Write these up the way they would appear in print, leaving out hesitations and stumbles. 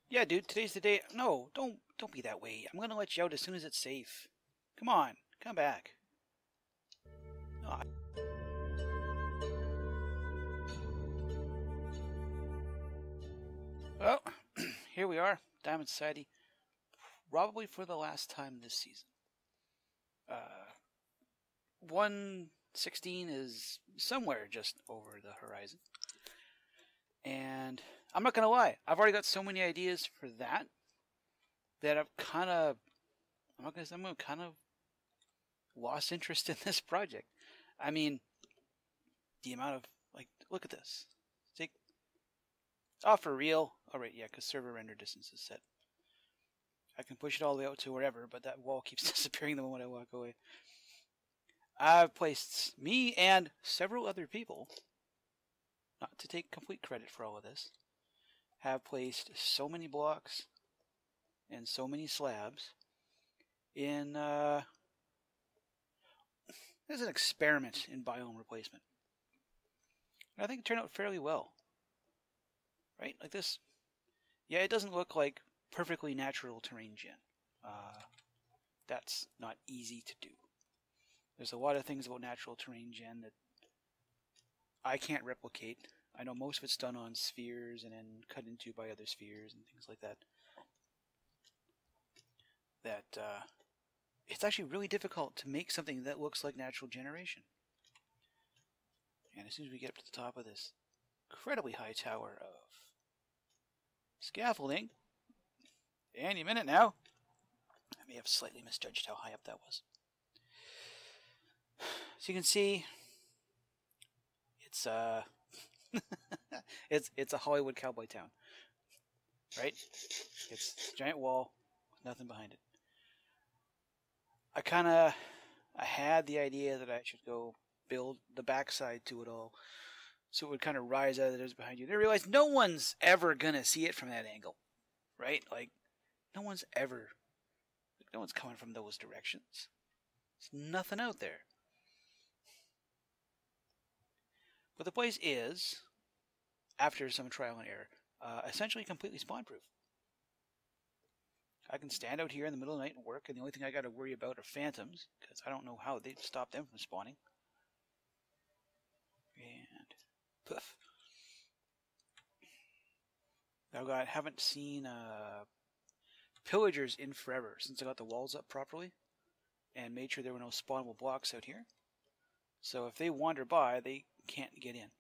Yeah, dude, today's the day. No, don't be that way. I'm gonna let you out as soon as it's safe. Come on, come back. Oh, well, here we are, Diamond Society, probably for the last time this season. 116 is somewhere just over the horizon. And I'm not gonna lie, I've already got so many ideas for that I've kind of, I'm kind of lost interest in this project. I mean, the amount of, like, look at this. Take, oh, for real? Alright, yeah, because server render distance is set. I can push it all the way out to wherever, but that wall keeps disappearing the moment I walk away. I've placed, me and several other people, not to take complete credit for all of this, have placed so many blocks and so many slabs in, as an experiment in biome replacement. And I think it turned out fairly well. Right? Like this. Yeah, it doesn't look like perfectly natural terrain gen. That's not easy to do. There's a lot of things about natural terrain gen that I can't replicate. I know most of it's done on spheres and then cut into by other spheres and things like that. It's actually really difficult to make something that looks like natural generation. And as soon as we get up to the top of this incredibly high tower of scaffolding, any minute now, I may have slightly misjudged how high up that was. So you can see, it's it's a Hollywood cowboy town, right? It's a giant wall with nothing behind it. I had the idea that I should go build the backside to it all, so it would kind of rise out of the desert behind you. And I realized no one's ever gonna see it from that angle, right? Like, no one's coming from those directions. There's nothing out there. But the place is, after some trial and error, essentially completely spawn-proof. I can stand out here in the middle of the night and work, and the only thing I got to worry about are phantoms, because I don't know how they'd stop them from spawning. And poof. I haven't seen pillagers in forever since I got the walls up properly and made sure there were no spawnable blocks out here. So if they wander by, they can't get in.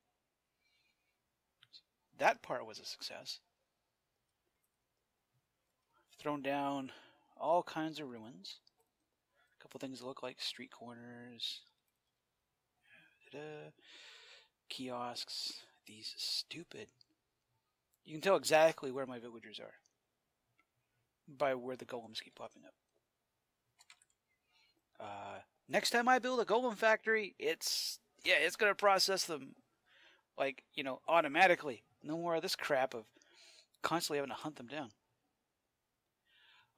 That part was a success. Thrown down all kinds of ruins. A couple things that look like street corners. Kiosks. These stupid. You can tell exactly where my villagers are by where the golems keep popping up. Next time I build a golem factory, it's going to process them, like, automatically. No more of this crap of constantly having to hunt them down.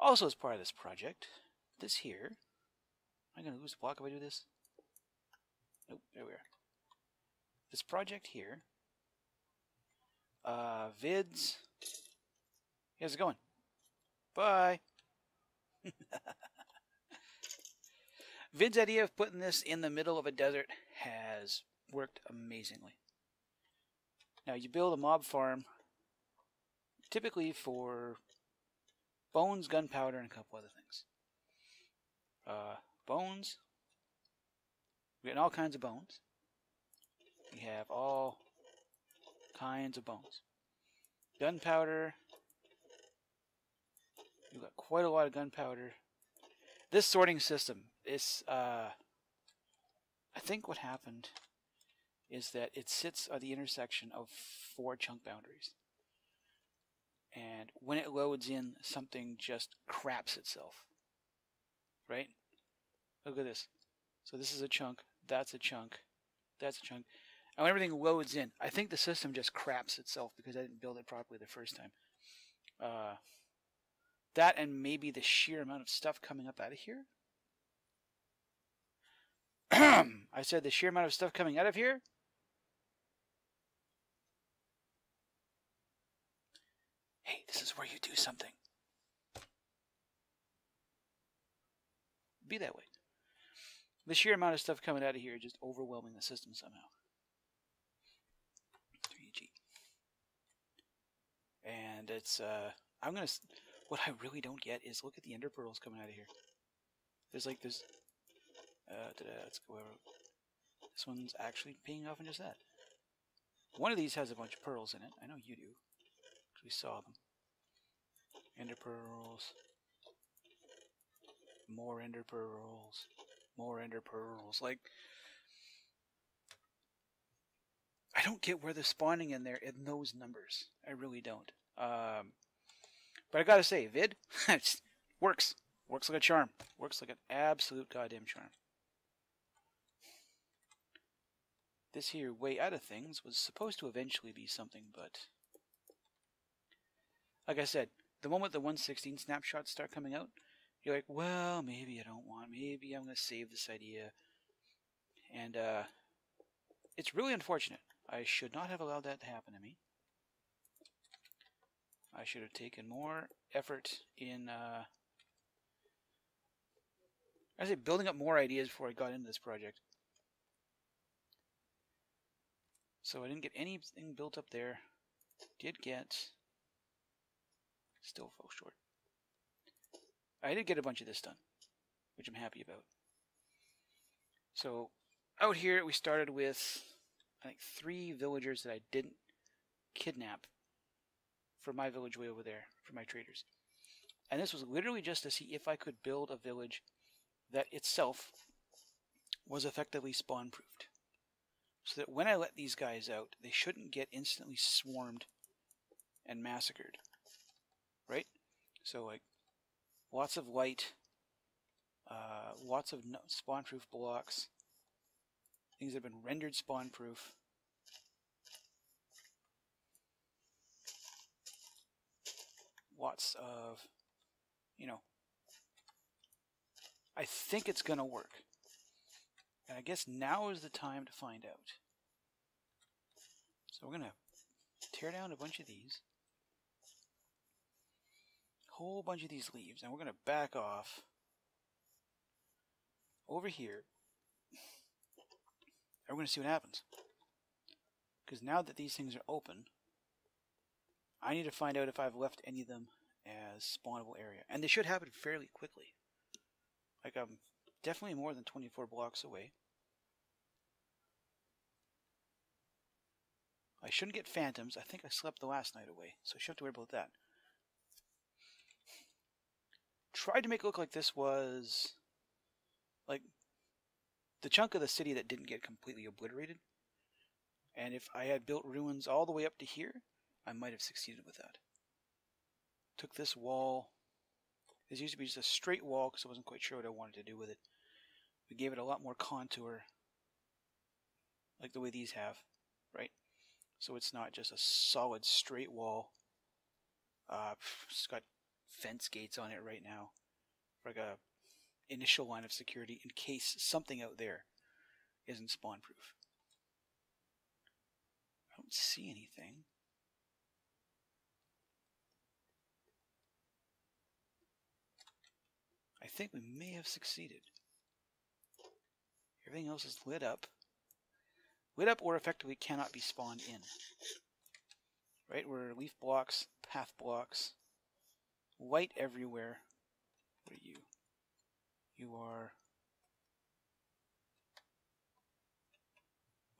Also, as part of this project, this here, am I going to lose a block if I do this? Nope, there we are. This project here, vids, how's it going? Bye. Vid's idea of putting this in the middle of a desert has worked amazingly. Now, you build a mob farm typically for bones, gunpowder, and a couple other things. Bones. We're getting all kinds of bones. We have all kinds of bones. Gunpowder. We've got quite a lot of gunpowder. This sorting system is, I think what happened is that it sits at the intersection of 4 chunk boundaries. And when it loads in, something just craps itself. Right? Look at this. So this is a chunk, that's a chunk, that's a chunk. And when everything loads in, I think the system just craps itself because I didn't build it properly the first time. That and maybe the sheer amount of stuff coming up out of here. I said the sheer amount of stuff coming out of here. Hey, this is where you do something. Be that way. The sheer amount of stuff coming out of here is just overwhelming the system somehow. 3G. And it's, I'm gonna, what I really don't get is look at the ender pearls coming out of here. There's like this, let's go over. This one's actually paying off in just that. One of these has a bunch of pearls in it. I know you do, because we saw them. Ender pearls. More ender pearls. More ender pearls. Like, I don't get where they're spawning in there in those numbers. I really don't. But I gotta say, vid, it works. Works like a charm. Works like an absolute goddamn charm. This here way out of things was supposed to eventually be something, but like I said, the moment the 116 snapshots start coming out, you're like, well, maybe I don't want, maybe I'm going to save this idea. And it's really unfortunate. I should not have allowed that to happen to me. I should have taken more effort in, I say, building up more ideas before I got into this project. So I didn't get anything built up there. Did get, still fell short. I did get a bunch of this done, which I'm happy about. So out here we started with, I think, 3 villagers that I didn't kidnap for my village way over there, for my traders. And this was literally just to see if I could build a village that itself was effectively spawn-proofed. So that when I let these guys out, they shouldn't get instantly swarmed and massacred. Right? So, like, lots of light, lots of spawn-proof blocks, things that have been rendered spawn-proof. Lots of, you know, I think it's going to work. And I guess now is the time to find out. So we're going to tear down a bunch of these. Whole bunch of these leaves. And we're going to back off over here. And we're going to see what happens. Because now that these things are open, I need to find out if I've left any of them as spawnable area. And they should happen fairly quickly. Like, I'm definitely more than 24 blocks away. I shouldn't get phantoms. I think I slept the last night away, so I shouldn't have to worry about that. Tried to make it look like this was like the chunk of the city that didn't get completely obliterated. And if I had built ruins all the way up to here, I might have succeeded with that. Took this wall. This used to be just a straight wall because I wasn't quite sure what I wanted to do with it. We gave it a lot more contour, like the way these have, right? So it's not just a solid straight wall. It's got fence gates on it right now, like a initial line of security in case something out there isn't spawn proof. I don't see anything. I think we may have succeeded. Everything else is lit up. Lit up or effectively cannot be spawned in. Right? We're leaf blocks, path blocks, light everywhere. What are you? You are...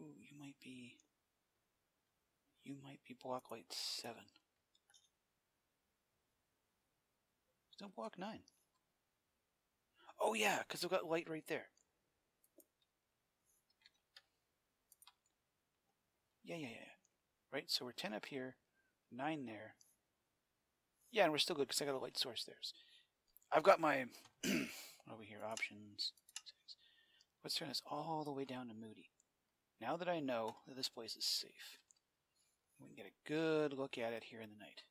Ooh, you might be block light 7. There's no block 9. Oh yeah, because I've got light right there. Yeah. Right, so we're 10 up here, 9 there. Yeah, and we're still good because I got a light source there. I've got my over here options. Let's turn this all the way down to moody. Now that I know that this place is safe, we can get a good look at it here in the night.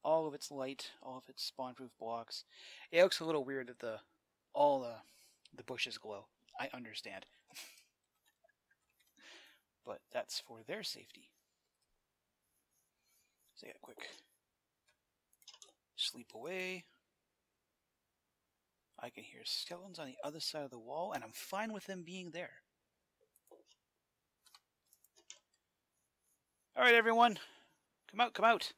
All of its light, all of its spawn-proof blocks. It looks a little weird that all the bushes glow. I understand. But that's for their safety. Say a quick sleep away. I can hear skeletons on the other side of the wall, and I'm fine with them being there. All right, everyone. Come out, come out.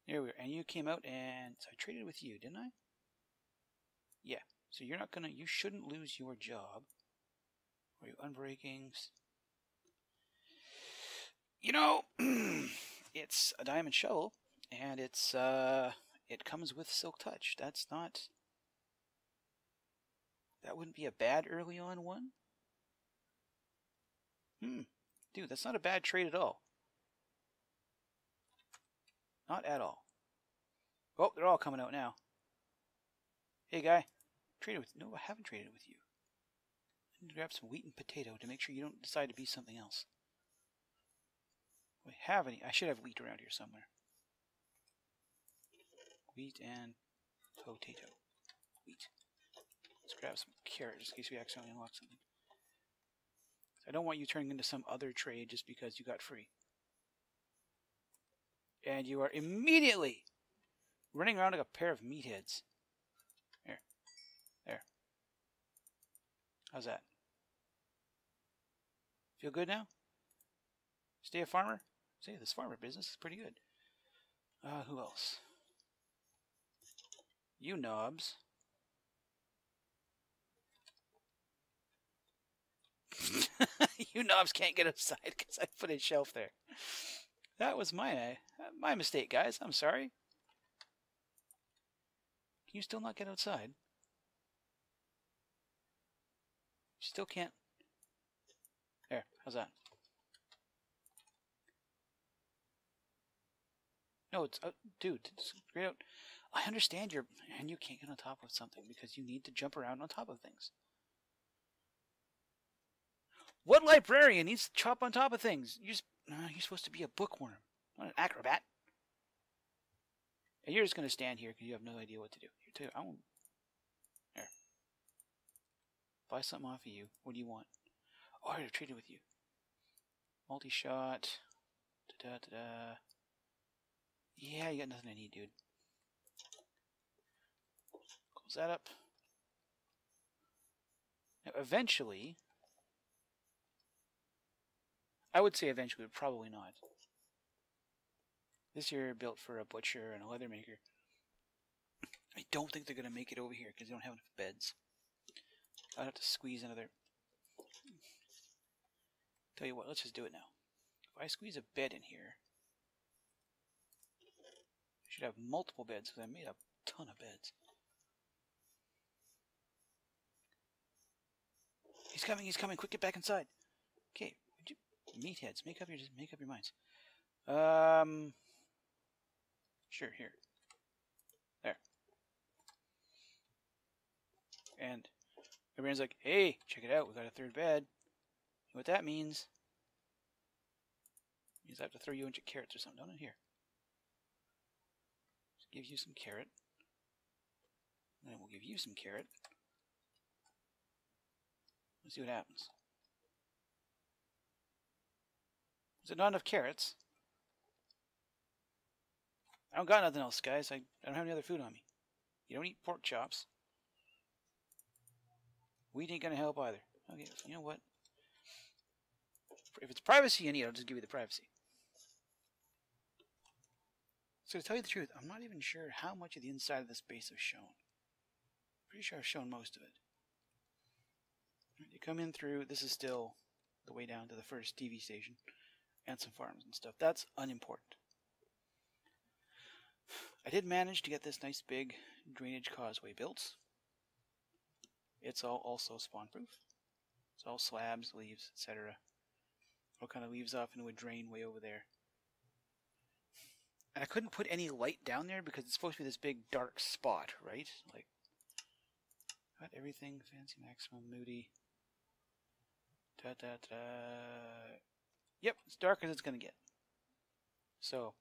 There we are. And you came out, and so I traded with you, didn't I? Yeah. So you're not gonna, you shouldn't lose your job. Are you unbreaking? You know, it's a diamond shovel, and it's, it comes with silk touch. That's not, that wouldn't be a bad early on one. Dude, that's not a bad trade at all. Not at all. Oh, they're all coming out now. Hey, guy. Traded with... No, I haven't traded with you. I need to grab some wheat and potato to make sure you don't decide to be something else. Do I have any? I should have wheat around here somewhere. Wheat and potato. Wheat. Let's grab some carrot just in case we accidentally unlock something. I don't want you turning into some other trade just because you got free. And you are immediately running around like a pair of meatheads. There. There. How's that? Feel good now? Stay a farmer? Say, this farmer business is pretty good. Who else? You knobs. You knobs can't get outside because I put a shelf there. That was my mistake, guys. I'm sorry. Can you still not get outside? You still can't. There, how's that? No, it's dude, it's straight out. I understand and you can't get on top of something because you need to jump around on top of things. What librarian needs to chop on top of things? You're supposed to be a bookworm, not an acrobat. And you're just going to stand here because you have no idea what to do. Here, too. I won't. There. Buy something off of you. What do you want? Oh, I already traded with you. Multi-shot. Da-da-da-da. Yeah, you got nothing I need, dude. Close that up. Now, eventually... I would say eventually, but probably not. This year built for a butcher and a leather maker. I don't think they're going to make it over here because they don't have enough beds. I'd have to squeeze another... Tell you what, let's just do it now. If I squeeze a bed in here, I should have multiple beds because I made a ton of beds. He's coming, quick, get back inside. Okay, meatheads, make up your minds. Sure, here. There. And everyone's like, hey, check it out, we got a third bed. You know what that means? It means I have to throw you a bunch of carrots or something down in here. Just give you some carrot. And then we'll give you some carrot. Let's see what happens. Is it not enough carrots? I don't got nothing else, guys. I don't have any other food on me. You don't eat pork chops. Wheat ain't gonna help either. Okay, you know what? If it's privacy you need, I'll just give you the privacy. So to tell you the truth, I'm not even sure how much of the inside of this base I've shown. Pretty sure I've shown most of it. You come in through, this is still the way down to the first TV station. And some farms and stuff. That's unimportant. I did manage to get this nice big drainage causeway built. It's all also spawn proof. It's all slabs, leaves, etc. All kind of leaves off into a drain way over there. And I couldn't put any light down there because it's supposed to be this big dark spot, right? Like, got everything fancy, maximum, moody. Da-da-da. Yep, it's dark as it's going to get. So,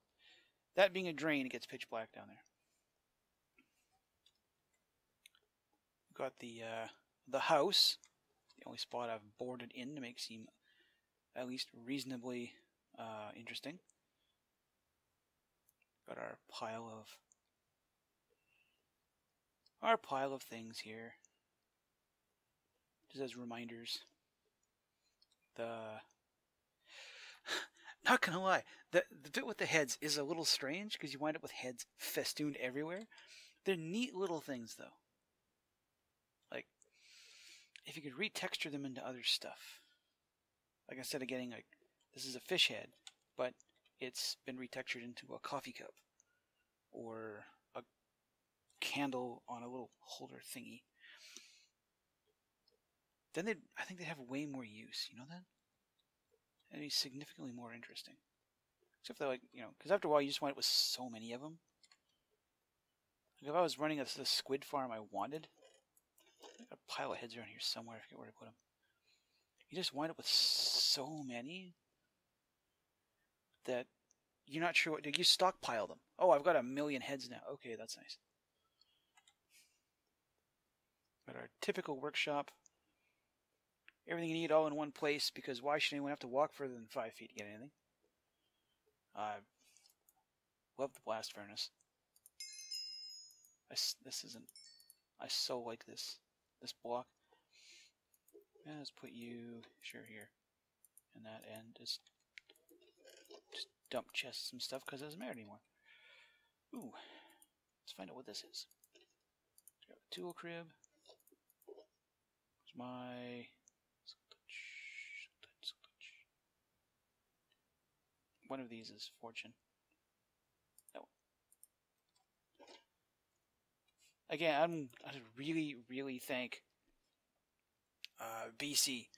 that being a drain, it gets pitch black down there. We've got the house, the only spot I've boarded in to make seem at least reasonably interesting. Got our pile of things here. Just as reminders. Not gonna lie, the bit with the heads is a little strange because you wind up with heads festooned everywhere. They're neat little things though. Like, if you could retexture them into other stuff. Like instead of getting like, this is a fish head, but it's been retextured into a coffee cup. Or a candle on a little holder thingy. Then I think they'd have way more use, you know that? It'd be significantly more interesting. Except for like, because after a while you just wind up with so many of them. Like if I was running the squid farm I wanted, I got a pile of heads around here somewhere, I forget where to put them. You just wind up with so many that you're not sure what to do. You stockpile them. Oh, I've got 1,000,000 heads now. Okay, that's nice. Got our typical workshop. Everything you need all in one place, because why should anyone have to walk further than 5 feet to get anything? I love the blast furnace. I so like this block. Yeah, let's put you here, and that end just dump chests and stuff because it doesn't matter anymore. Ooh, let's find out what this is. Got a tool crib. There's my one of these is fortune. No. Again, I really, really thank BC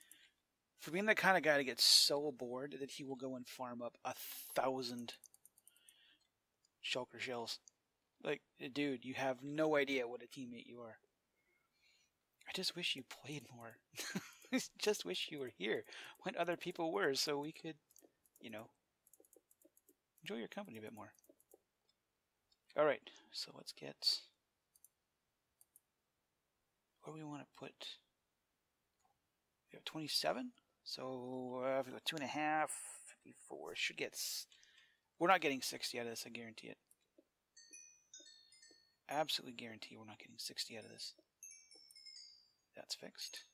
for being the kind of guy to get so bored that he will go and farm up 1,000 shulker shells. Like, dude, you have no idea what a teammate you are. I just wish you played more. I just wish you were here when other people were, so we could, enjoy your company a bit more. Alright, so let's get... What do we want to put? We have 27, so we've got 2.5, 54. Should get... We're not getting 60 out of this, I guarantee it. Absolutely guarantee we're not getting 60 out of this. That's fixed.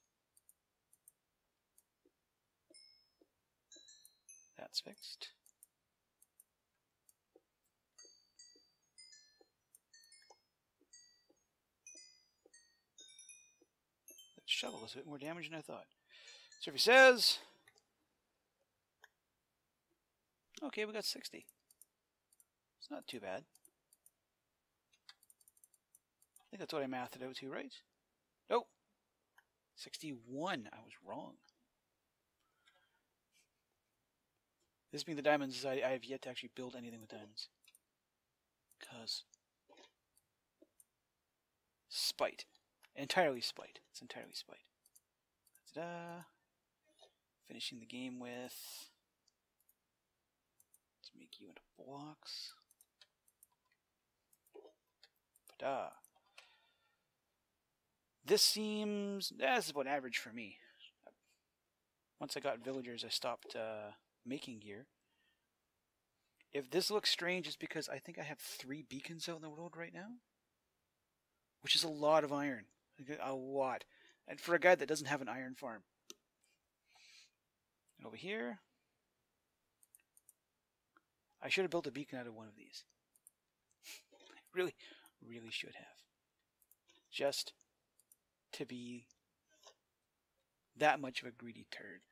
That's fixed. That shovel is a bit more damage than I thought. So if he says... Okay, we got 60. It's not too bad. I think that's what I mathed it out to, right? Nope. 61. I was wrong. This being the diamonds, I have yet to actually build anything with diamonds. Because... spite. Entirely spite. It's entirely spite. Ta-da! Finishing the game with... Let's make you into blocks. Ta-da! This seems... this is about average for me. Once I got villagers, I stopped making gear. If this looks strange, it's because I think I have 3 beacons out in the world right now. Which is a lot of iron. A lot. And for a guy that doesn't have an iron farm. And over here... I should have built a beacon out of one of these. I really, really should have. Just to be that much of a greedy turd.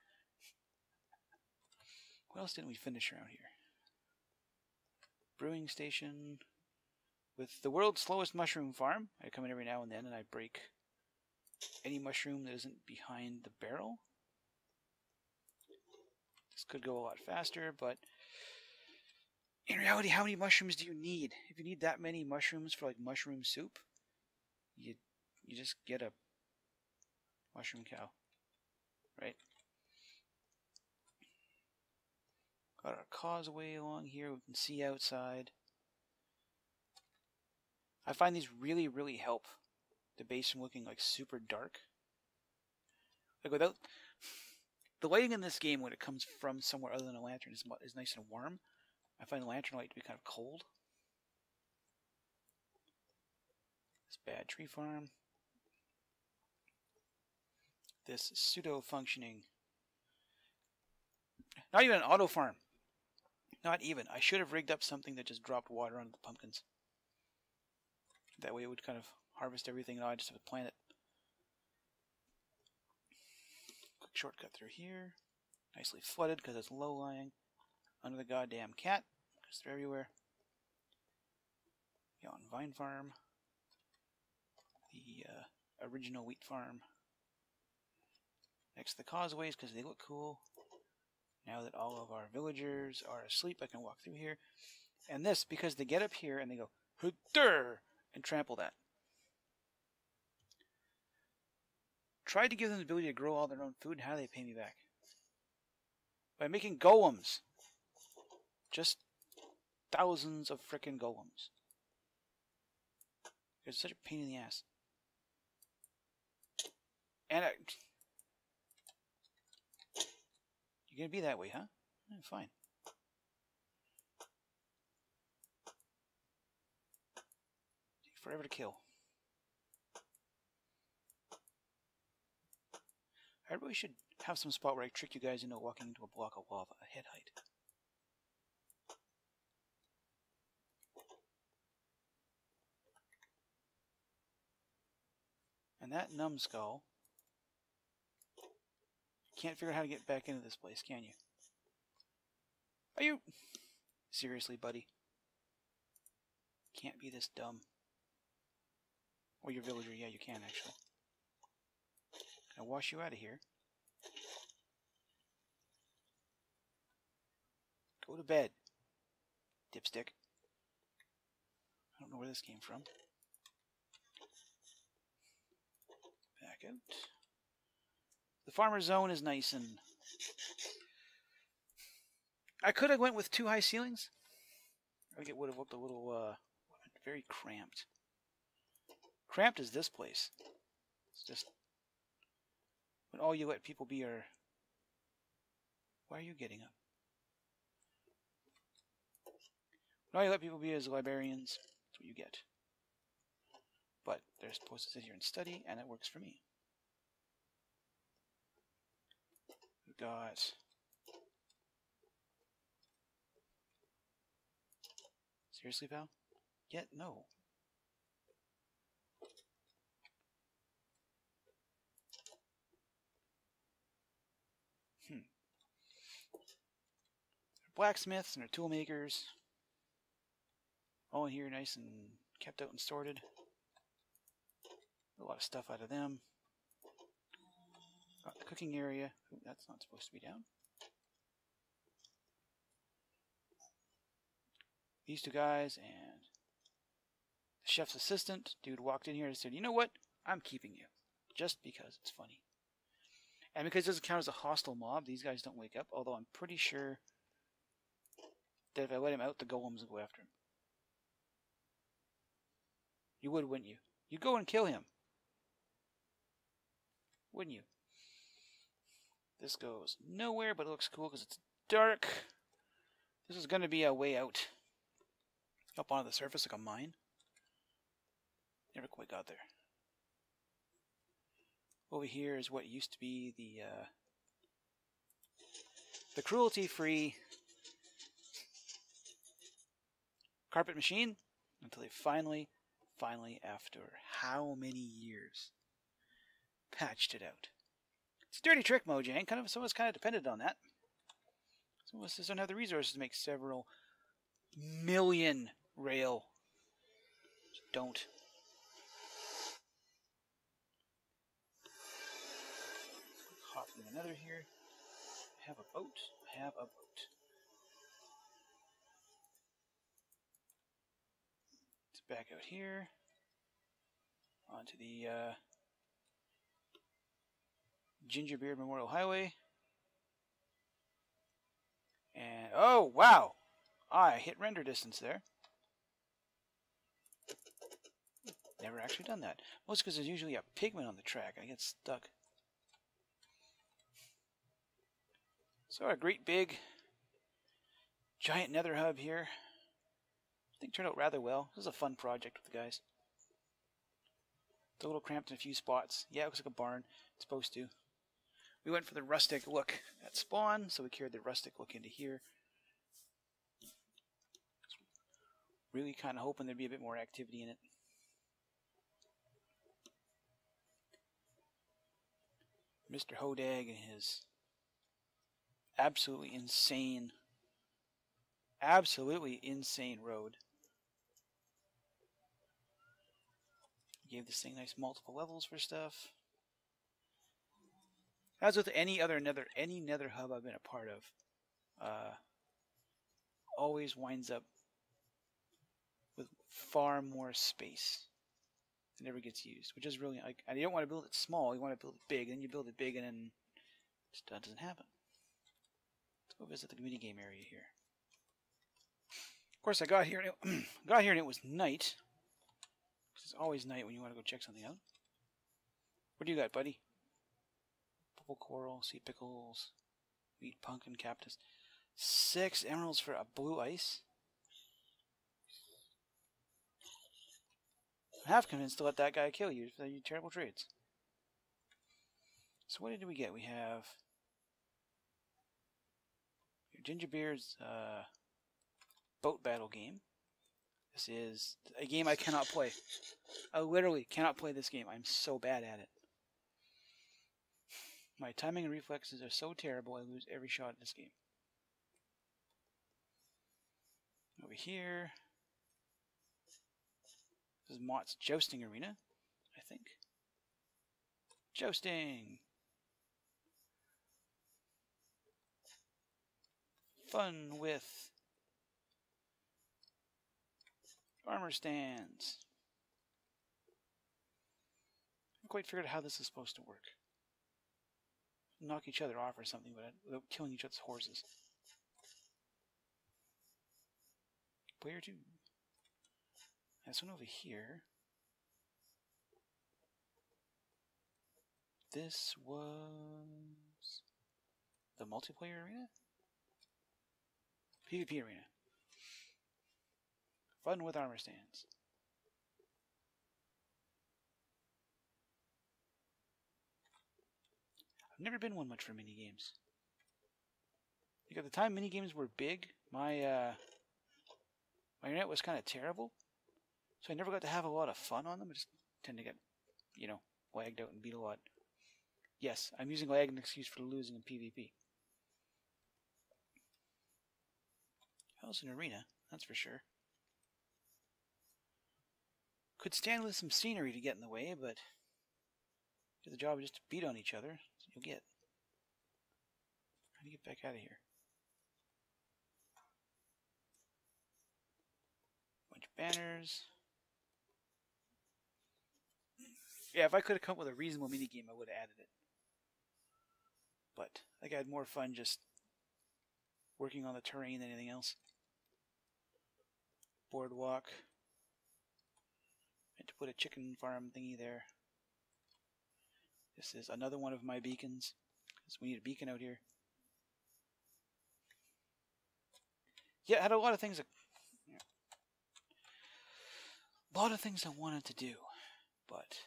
What else didn't we finish around here? Brewing station with the world's slowest mushroom farm. I come in every now and then and I break any mushroom that isn't behind the barrel. This could go a lot faster, but in reality, how many mushrooms do you need? If you need that many mushrooms for like mushroom soup, you just get a mushroom cow, right? Got our causeway along here. We can see outside. I find these really, really help the base from looking like super dark. Like The lighting in this game, when it comes from somewhere other than a lantern, is nice and warm. I find the lantern light to be kind of cold. This bad tree farm. This pseudo-functioning... Not even an auto farm. Not even. I should have rigged up something that just dropped water onto the pumpkins. That way it would kind of harvest everything. Now I just have to plant it. Quick shortcut through here. Nicely flooded because it's low-lying. Under the goddamn cat, because they're everywhere. On Vine Farm. The original wheat farm. Next to the causeways because they look cool. Now that all of our villagers are asleep, I can walk through here. And this, because they get up here and they go, "Hudder!" and trample that. Tried to give them the ability to grow all their own food, and how do they pay me back? By making golems. Just thousands of frickin' golems. It's such a pain in the ass. And you're gonna be that way, huh? Fine. Take forever to kill. I really should have some spot where I trick you guys into walking into a block of lava at head height. And that numbskull... Can't figure out how to get back into this place, can you? Are you... Seriously, buddy? Can't be this dumb. Or your villager, yeah, you can actually. Can I wash you out of here? Go to bed, dipstick. I don't know where this came from. Back out. The farmer zone is nice and... I could have went with 2 high ceilings. I think it would have looked a little, very cramped. Cramped is this place. It's just... When all you let people be are... Why are you getting up? When all you let people be as librarians, that's what you get. But they're supposed to sit here and study, and it works for me. We've got... Seriously, pal? Yet no. Blacksmiths and our tool makers. All in here nice and kept out and sorted. A lot of stuff out of them. Got the cooking area. Ooh, that's not supposed to be down. These 2 guys and the chef's assistant. Dude walked in here and said, "You know what? I'm keeping you." Just because it's funny. And because it doesn't count as a hostile mob, these guys don't wake up. Although I'm pretty sure that if I let him out, the golems will go after him. You would, wouldn't you? You'd go and kill him. Wouldn't you? This goes nowhere, but it looks cool because it's dark. This is going to be a way out. Up onto the surface like a mine. Never quite got there. Over here is what used to be the cruelty-free carpet machine until they finally, after how many years, patched it out. It's a dirty trick, Mojang. Some of us kind of depended on that. Some of us just don't have the resources to make several million rail. Just don't. Hop in another here. Have a boat. Have a boat. It's back out here. Onto the Gingerbeard Memorial Highway. And, oh, wow! I hit render distance there. Never actually done that. Most because there's usually a pigment on the track. I get stuck. So a great big giant nether hub here. I think turned out rather well. This was a fun project with the guys. It's a little cramped in a few spots. Yeah, it looks like a barn. It's supposed to. We went for the rustic look at spawn, so we carried the rustic look into here. Really kind of hoping there'd be a bit more activity in it. Mr. Hodag and his absolutely insane road. Gave this thing nice multiple levels for stuff. As with any nether hub I've been a part of, always winds up with far more space than ever gets used, which is really like, and you don't want to build it small, you want to build it big, and then you build it big and then it just doesn't happen. Let's go visit the minigame area here. Of course, I got here and it was night. It's always night when you want to go check something out. What do you got, buddy? Purple coral, sea pickles, wheat, pumpkin, cactus. 6 emeralds for a blue ice. I'm half convinced to let that guy kill you for your terrible trades. So what did we get? We have your Gingerbeard's boat battle game. This is a game I cannot play. I literally cannot play this game. I'm so bad at it. My timing and reflexes are so terrible I lose every shot in this game. Over here, this is Mott's jousting arena, I think. Jousting! Fun with armor stands. I haven't quite figured out how this is supposed to work. Knock each other off or something, but without killing each other's horses. Player 2. This one over here. This was the multiplayer arena? PvP arena. Fun with armor stands. I've never been one much for minigames. Like at the time minigames were big, my internet was kind of terrible, so I never got to have a lot of fun on them. I just tend to get, lagged out and beat a lot. Yes, I'm using lag as an excuse for losing in PvP. How's an arena? That's for sure. Could stand with some scenery to get in the way, but the job is just to beat on each other. That's what you'll get. How do you get back out of here? Bunch of banners. Yeah, if I could have come up with a reasonable minigame, I would have added it. But I think I had more fun just working on the terrain than anything else. Boardwalk. I had to put a chicken farm thingy there. This is another one of my beacons, because we need a beacon out here. Yeah, I had a lot of things I wanted to do, but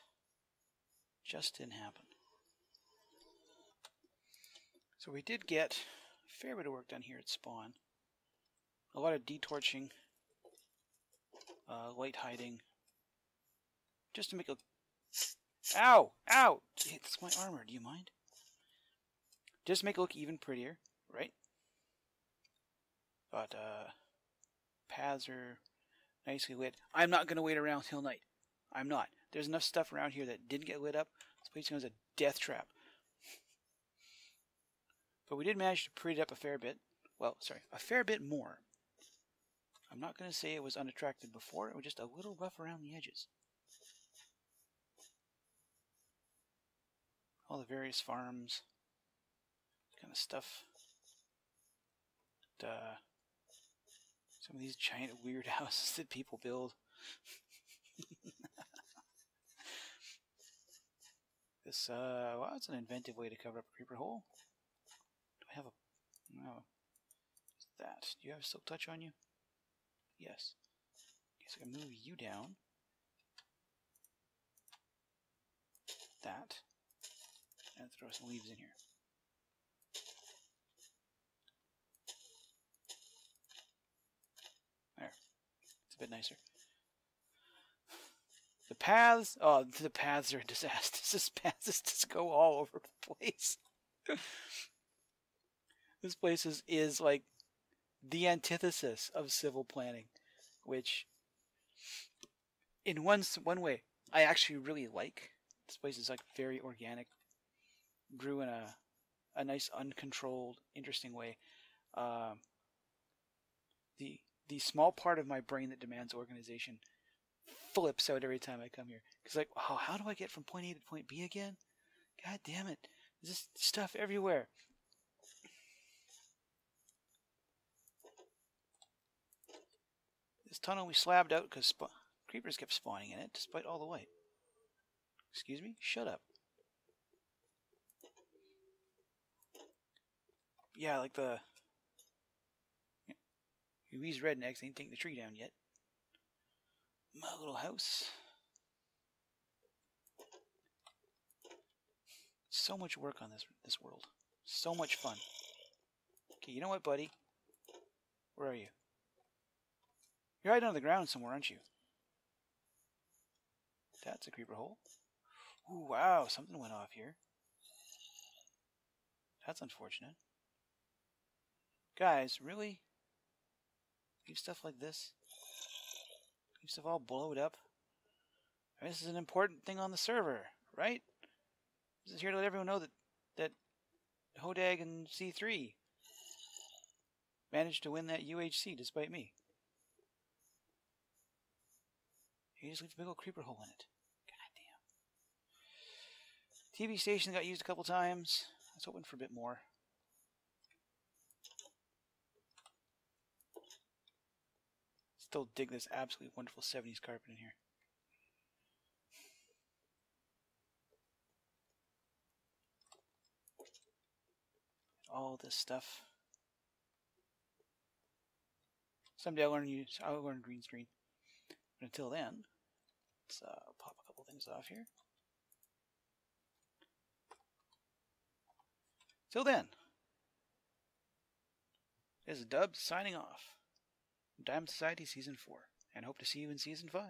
just didn't happen. So we did get a fair bit of work done here at spawn. A lot of detorching, light hiding, just to make a... Ow! Ow! It's my armor, do you mind? Just to make it look even prettier, right? But, paths are nicely lit. I'm not going to wait around till night. I'm not. There's enough stuff around here that didn't get lit up. This place was a death trap. But we did manage to pretty it up a fair bit. Well, sorry, a fair bit more. I'm not going to say it was unattractive before. It was just a little rough around the edges. All the various farms. Kind of stuff. Some of these giant weird houses that people build. This, well, that's an inventive way to cover up a creeper hole. Do I have a No. That. Do you have silk touch on you? Yes. Okay, so I can move you down. That. And throw some leaves in here. There. It's a bit nicer. The paths, oh, the paths are a disaster. This paths just go all over the place. This place is like the antithesis of civil planning, which, in one way, I actually really like. This place is like very organic, grew in a nice, uncontrolled, interesting way. The small part of my brain that demands organization flips out every time I come here. Because like, oh, how do I get from point A to point B again? God damn it. There's just stuff everywhere. This tunnel we slabbed out because creepers kept spawning in it despite all the light. Excuse me? Shut up. Yeah, like these rednecks ain't taking the tree down yet. My little house. So much work on this world. So much fun. Okay, you know what, buddy? Where are you? You're hiding on the ground somewhere, aren't you? That's a creeper hole. Ooh, wow, something went off here. That's unfortunate. Guys, really? Leave stuff like this? Leave stuff all blowed up? I mean, this is an important thing on the server, right? This is here to let everyone know that Hodag and C3 managed to win that UHC despite me. You just leave a big old creeper hole in it. God damn. TV station got used a couple times. I was hoping for a bit more. Still dig this absolutely wonderful 70s carpet in here. All this stuff. Someday I'll learn green screen. But until then, let's pop a couple things off here. Till then, this is Dubs signing off. Diamond Society Season 4. And hope to see you in Season 5.